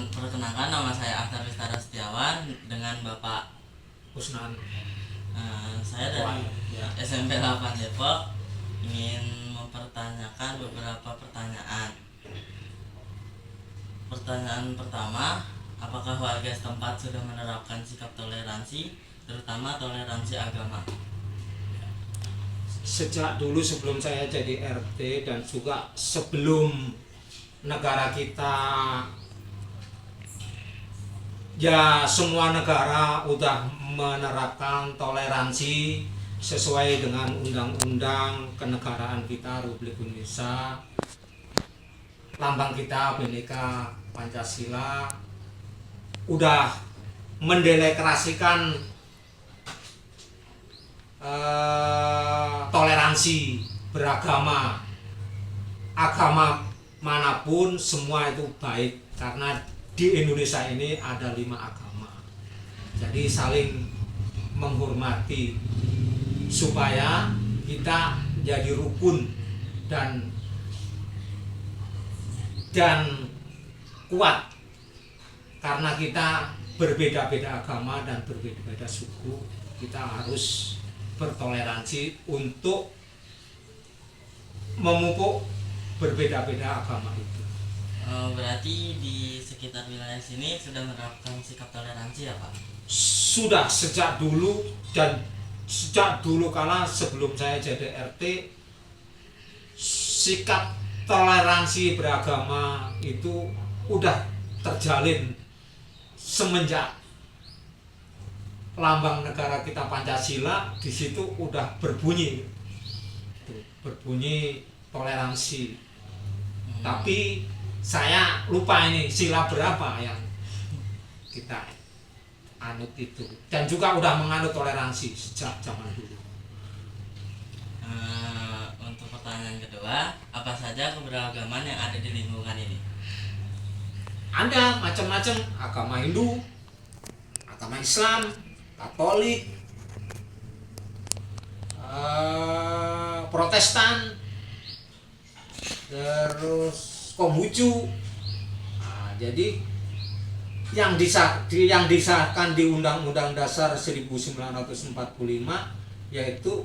Perkenalkan, nama saya Akhtar Ristara Setiawan dengan Bapak Kusnan. Saya dari SMP 8 Depok ingin mempertanyakan beberapa pertanyaan. Pertanyaan pertama, apakah warga setempat sudah menerapkan sikap toleransi, terutama toleransi agama? Sejak dulu sebelum saya jadi RT dan juga sebelum negara kita, ya semua negara udah menerapkan toleransi sesuai dengan undang-undang kenegaraan kita Republik Indonesia. Lambang kita Bhinneka Pancasila udah mendeklarasikan toleransi beragama, agama manapun semua itu baik, karena di Indonesia ini ada 5 agama, jadi saling menghormati supaya kita jadi rukun dan kuat, karena kita berbeda-beda agama dan berbeda-beda suku. Kita harus bertoleransi untuk memupuk berbeda-beda agama itu. Berarti di sekitar wilayah sini sudah menerapkan sikap toleransi ya Pak? Sudah sejak dulu, dan sejak dulu kala sebelum saya jadi RT, sikap toleransi beragama itu udah terjalin semenjak lambang negara kita Pancasila di situ udah berbunyi toleransi. Tapi saya lupa ini sila berapa yang kita anut itu, dan juga udah menganut toleransi sejak zaman dulu. Untuk pertanyaan kedua, apa saja keberagaman yang ada di lingkungan ini? Ada macam-macam agama, Hindu, agama Islam, Katolik, Protestan, terus Konghucu. Jadi yang disahkan di Undang-Undang Dasar 1945, yaitu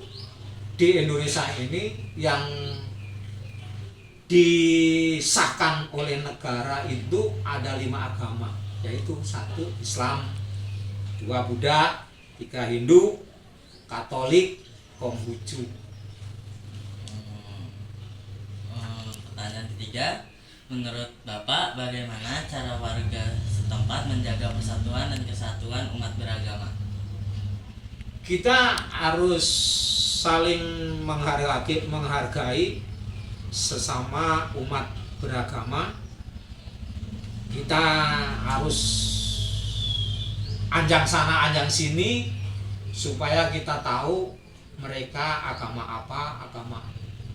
di Indonesia ini yang disahkan oleh negara itu ada 5 agama, yaitu 1 Islam, 2 Buddha, 3 Hindu, Katolik, Konghucu. Pertanyaan ketiga, menurut Bapak bagaimana cara warga setempat menjaga persatuan dan kesatuan umat beragama? Kita harus saling menghargai sesama umat beragama. Kita harus anjang sana anjang sini supaya kita tahu mereka agama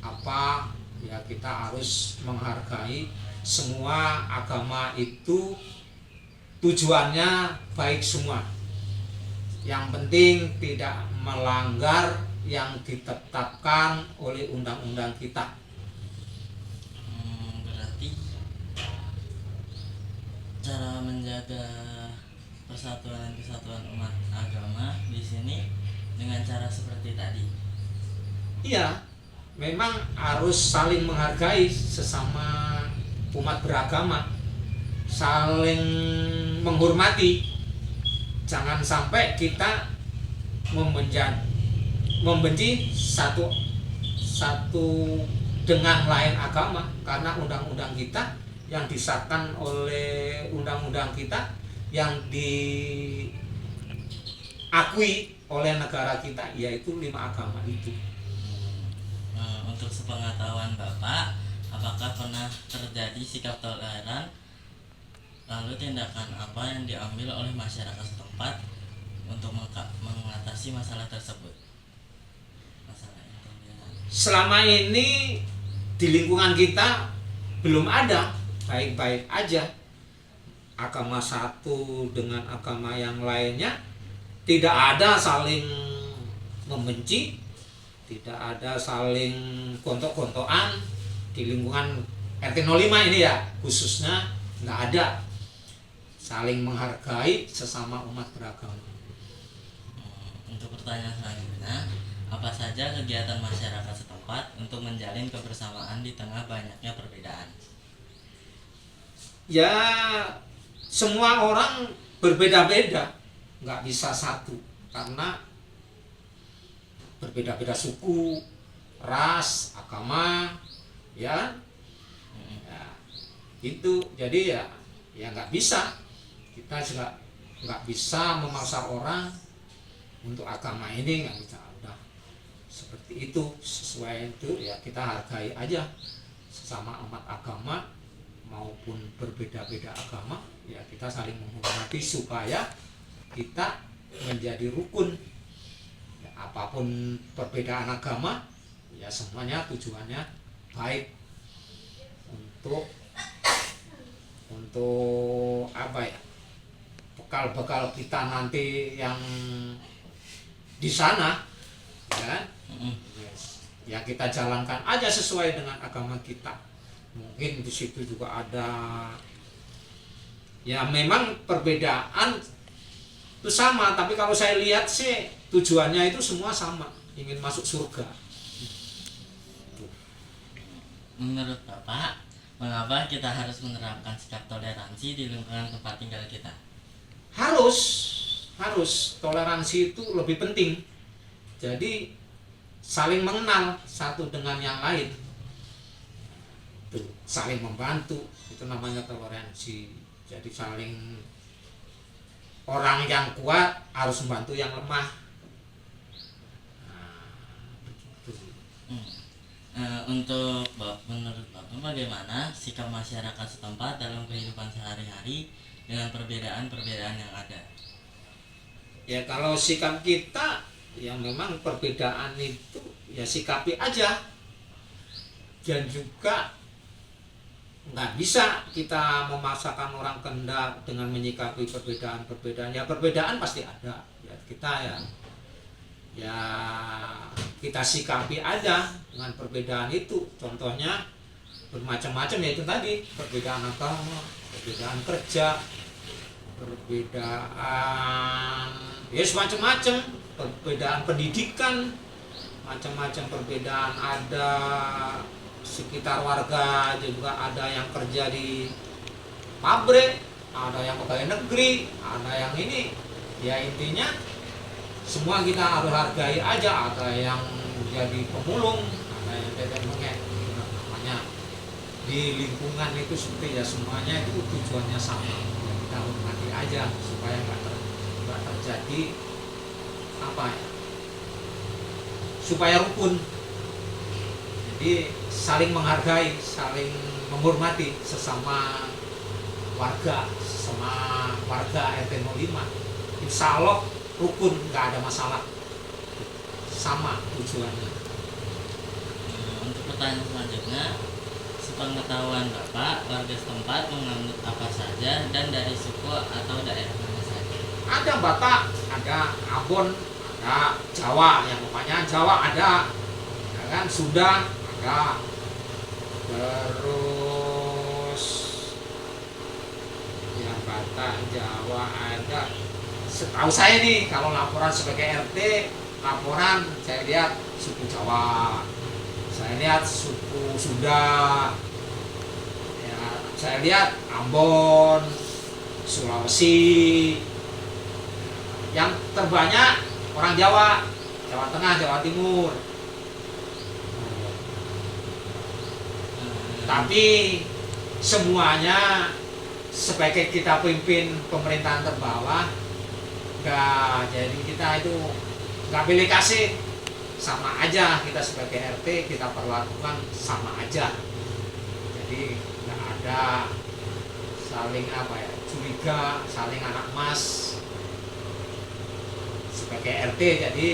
apa, ya kita harus menghargai semua agama itu. Tujuannya baik semua, yang penting tidak melanggar yang ditetapkan oleh undang-undang kita. Berarti cara menjaga persatuan dan kesatuan umat agama di sini dengan cara seperti tadi. Iya, memang harus saling menghargai sesama umat beragama, saling menghormati. Jangan sampai kita membenci satu dengan lain agama, karena undang-undang kita yang disahkan oleh undang-undang kita yang diakui oleh negara kita, yaitu 5 agama itu. Untuk sepengetahuan Bapak, apakah pernah terjadi sikap toleran, lalu tindakan apa yang diambil oleh masyarakat setempat untuk mengatasi masalah tersebut? Selama ini di lingkungan kita belum ada, baik-baik aja. Agama satu dengan agama yang lainnya tidak ada saling membenci, tidak ada saling gontok-gontokan. Di lingkungan RT 05 ini ya khususnya nggak ada. saling menghargai sesama umat beragama. Untuk pertanyaan selanjutnya, apa saja kegiatan masyarakat setempat untuk menjalin kebersamaan di tengah banyaknya perbedaan? Ya, semua orang berbeda-beda, nggak bisa satu, karena berbeda-beda suku, ras, agama, ya, ya itu. Jadi ya nggak bisa, kita juga nggak bisa memaksa orang untuk agama ini, nggak bisa. Udah seperti itu, sesuai itu ya kita hargai aja sesama umat agama maupun berbeda-beda agama, ya kita saling menghormati supaya kita menjadi rukun. Ya, apapun perbedaan agama, ya semuanya tujuannya baik untuk apa ya, bekal-bekal kita nanti yang di sana, ya, ya kita jalankan aja sesuai dengan agama kita. Mungkin di situ juga ada, ya memang perbedaan itu sama, tapi kalau saya lihat sih tujuannya itu semua sama, ingin masuk surga. Menurut Bapak, mengapa kita harus menerapkan sikap toleransi di lingkungan tempat tinggal kita? Harus toleransi itu lebih penting. Jadi saling mengenal satu dengan yang lain, tuh, saling membantu, itu namanya toleransi. Jadi saling, orang yang kuat harus membantu yang lemah. Untuk menurut Bapak, bagaimana sikap masyarakat setempat dalam kehidupan sehari-hari dengan perbedaan-perbedaan yang ada? Ya kalau sikap kita, ya memang perbedaan itu ya sikapi aja, dan juga nggak bisa kita memaksakan orang kehendak dengan menyikapi perbedaan-perbedaan. Ya perbedaan pasti ada, ya kita ya kita sikapi aja dengan perbedaan itu. Contohnya bermacam-macam, yaitu tadi perbedaan agama, perbedaan kerja, perbedaan ya semacam-macam, perbedaan pendidikan, macam-macam perbedaan. Ada sekitar warga juga, ada yang kerja di pabrik, ada yang pegawai negeri, ada yang ini, ya intinya semua kita harus hargai aja. Ada yang jadi pemulung, ada yang jadi menget, namanya di lingkungan itu seperti ya, semuanya itu tujuannya sama, ya kita hormati aja supaya nggak terjadi apa ya, supaya rukun. Jadi saling menghargai, saling menghormati sesama warga RT 05. Insya Allah rukun, nggak ada masalah, sama tujuannya. Untuk pertanyaan selanjutnya, sepengetahuan Bapak, warga setempat menganut apa saja dan dari suku atau daerah mana saja? Ada Batak, ada Ambon, ada Jawa, yang namanya Jawa ada, ya kan, Sunda ada, terus ya Batak, Jawa ada. Setahu saya nih, kalau laporan sebagai RT, laporan saya lihat suku Jawa, saya lihat suku Sunda, ya, saya lihat Ambon, Sulawesi. Yang terbanyak orang Jawa, Jawa Tengah, Jawa Timur. Tapi semuanya sebagai kita pimpin pemerintahan terbawah, jadi kita itu nggak pilih kasih, sama aja. Kita sebagai RT kita perlakukan sama aja. Jadi nggak ada saling apa ya, curiga, saling anak mas. Sebagai RT jadi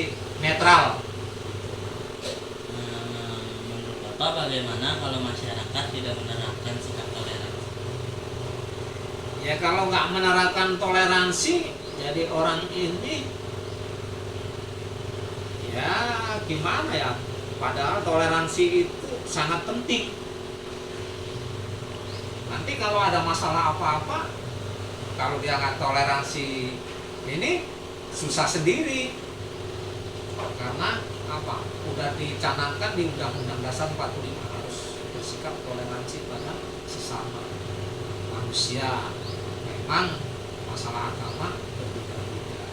netral. Menurut Bapak, bagaimana kalau masyarakat tidak menerapkan sikap toleransi? Ya kalau nggak menerapkan toleransi, jadi orang ini ya gimana ya, padahal toleransi itu sangat penting. Nanti kalau ada masalah apa-apa, Kalau dia nggak toleransi ini susah sendiri. Karena apa? Udah dicanangkan di Undang-Undang Dasar 45 harus bersikap toleransi pada sesama manusia. Memang masalah agama berbeda-beda.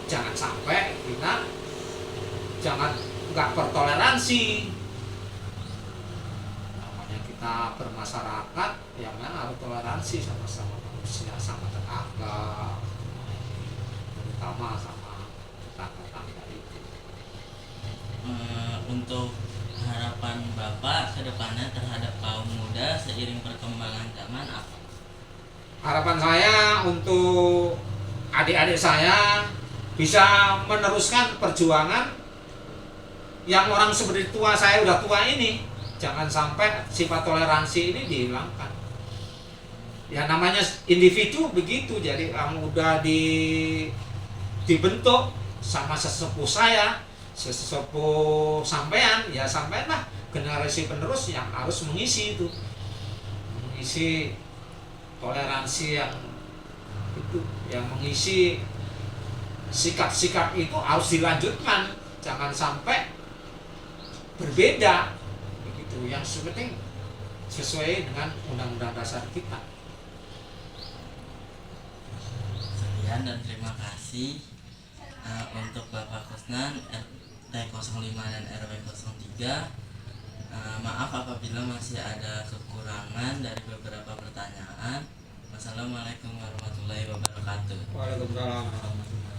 Jangan sampai kita nggak bertoleransi. Namanya kita bermasyarakat, ya memang harus toleransi sama-sama manusia, sama tetangga, terutama sama tetangga itu. Untuk harapan Bapak ke depannya terhadap kaum muda seiring perkembangan zaman apa? Harapan saya untuk adik-adik saya bisa meneruskan perjuangan yang orang seperti tua saya udah tua ini. Jangan sampai sifat toleransi ini dihilangkan. Ya namanya individu begitu. Jadi kamu udah dibentuk sama sesepuh saya, sesepuh sampean, ya sampean lah generasi penerus yang harus mengisi itu, mengisi toleransi yang itu, yang mengisi sikap-sikap itu harus dilanjutkan, jangan sampai berbeda begitu. Yang penting sesuai dengan undang-undang dasar kita. Sekian dan terima kasih untuk Bapak Kusnan RT 05 dan RW 03. Maaf apabila masih ada kekurangan dari beberapa pertanyaan. Wassalamualaikum warahmatullahi wabarakatuh. Waalaikumsalam warahmatullahi wabarakatuh.